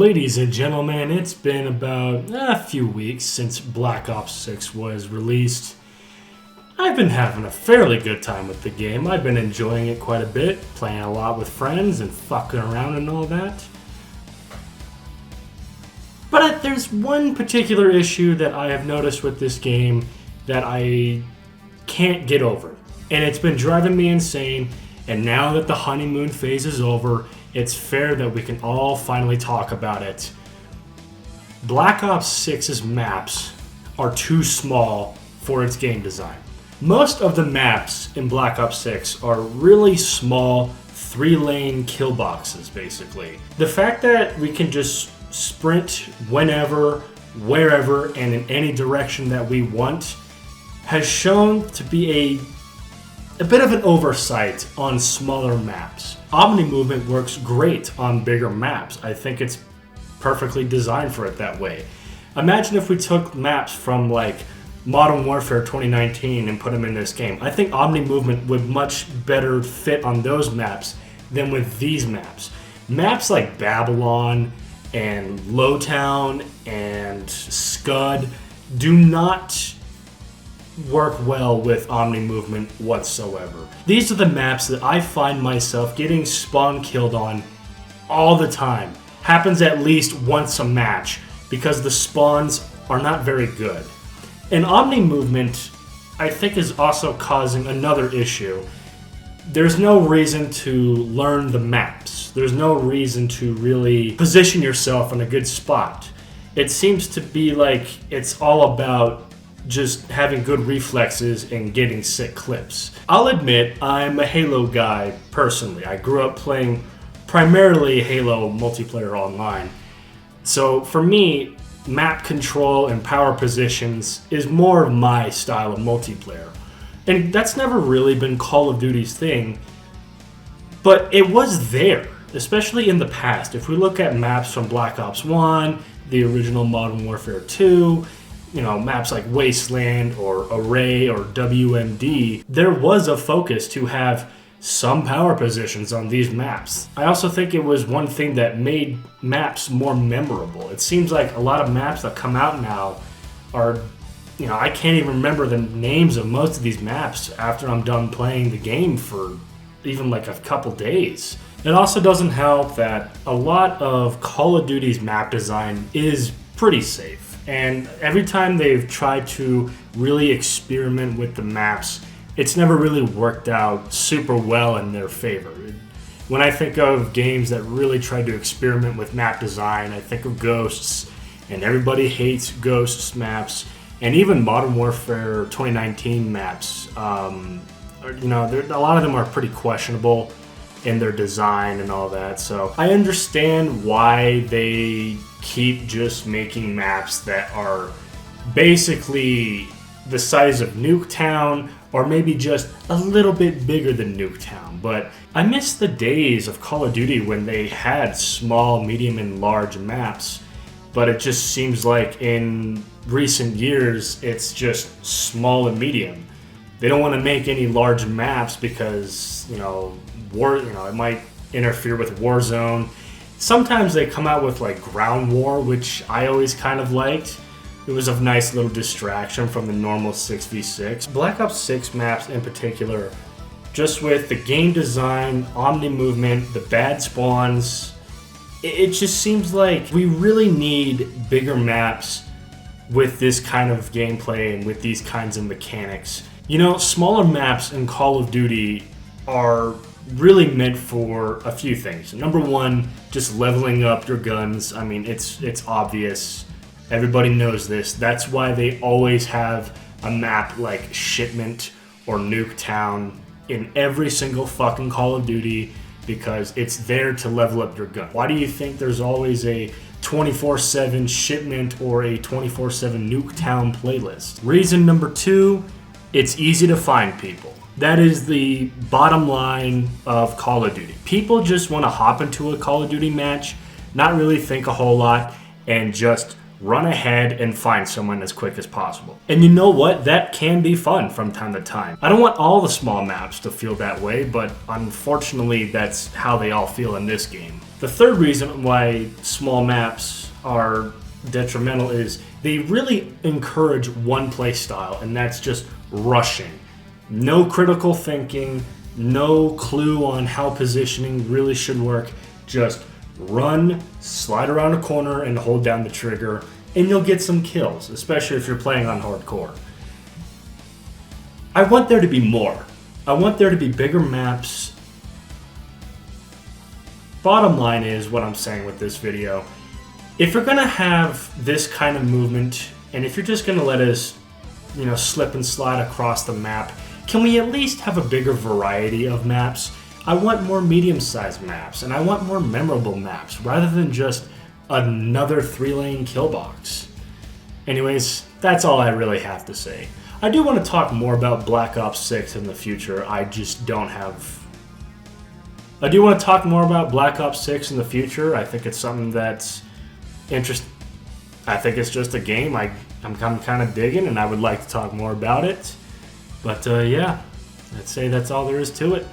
Ladies and gentlemen, it's been about a few weeks since Black Ops 6 was released. I've been having a fairly good time with the game. I've been enjoying it quite a bit, playing a lot with friends and fucking around and all that. But there's one particular issue that I have noticed with this game that I can't get over. And it's been driving me insane, and now that the honeymoon phase is over, it's fair that we can all finally talk about it. Black Ops 6's maps are too small for its game design. Most of the maps in Black Ops 6 are really small, 3-lane kill boxes, basically. The fact that we can just sprint whenever, wherever, and in any direction that we want has shown to be a bit of an oversight on smaller maps. Omni-movement works great on bigger maps. I think it's perfectly designed for it that way. Imagine if we took maps from like Modern Warfare 2019 and put them in this game. I think Omni-movement would much better fit on those maps than with these maps. Maps like Babylon and Lowtown and Scud do not work well with Omni-movement whatsoever. These are the maps that I find myself getting spawn killed on all the time. Happens at least once a match because the spawns are not very good. And Omni-movement, I think, is also causing another issue. There's no reason to learn the maps. There's no reason to really position yourself in a good spot. It seems to be like it's all about just having good reflexes and getting sick clips. I'll admit I'm a Halo guy personally. I grew up playing primarily Halo multiplayer online. So for me, map control and power positions is more of my style of multiplayer. And that's never really been Call of Duty's thing, but it was there, especially in the past. If we look at maps from Black Ops 1, the original Modern Warfare 2, maps like Wasteland or Array or WMD, there was a focus to have some power positions on these maps. I also think it was one thing that made maps more memorable. It seems like a lot of maps that come out now are, I can't even remember the names of most of these maps after I'm done playing the game for even like a couple days. It also doesn't help that a lot of Call of Duty's map design is pretty safe. And every time they've tried to really experiment with the maps, it's never really worked out super well in their favor. When I think of games that really tried to experiment with map design, I think of Ghosts, and everybody hates Ghosts maps, and even Modern Warfare 2019 maps. A lot of them are pretty questionable in their design and all that. So I understand why they keep just making maps that are basically the size of Nuketown or maybe just a little bit bigger than Nuketown. But I miss the days of Call of Duty when they had small, medium, and large maps, but it just seems like in recent years it's just small and medium. They don't want to make any large maps because, it might interfere with Warzone. Sometimes they come out with like Ground War, which I always kind of liked. It was a nice little distraction from the normal 6v6. Black Ops 6 maps in particular, just with the game design, Omni-movement, the bad spawns, it just seems like we really need bigger maps with this kind of gameplay and with these kinds of mechanics. Smaller maps in Call of Duty are really meant for a few things. Number one, just leveling up your guns. I mean, it's obvious. Everybody knows this. That's why they always have a map like Shipment or Nuketown in every single fucking Call of Duty, because it's there to level up your gun. Why do you think there's always a 24/7 Shipment or a 24/7 Nuketown playlist? Reason number two, it's easy to find people. That is the bottom line of Call of Duty. People just want to hop into a Call of Duty match, not really think a whole lot, and just run ahead and find someone as quick as possible. And you know what? That can be fun from time to time. I don't want all the small maps to feel that way, but unfortunately that's how they all feel in this game. The third reason why small maps are detrimental is they really encourage one play style, and that's just rushing. No critical thinking, no clue on how positioning really should work. Just run, slide around a corner, and hold down the trigger, and you'll get some kills, especially if you're playing on hardcore. I want there to be more. I want there to be bigger maps. Bottom line is what I'm saying with this video. If you're gonna have this kind of movement, and if you're just gonna let us, slip and slide across the map, can we at least have a bigger variety of maps? I want more medium-sized maps, and I want more memorable maps, rather than just another 3-lane kill box. Anyways, that's all I really have to say. I do want to talk more about Black Ops 6 in the future. I do want to talk more about Black Ops 6 in the future. I think it's something that's interesting. I think it's just a game I'm kind of digging, and I would like to talk more about it. But yeah, I'd say that's all there is to it.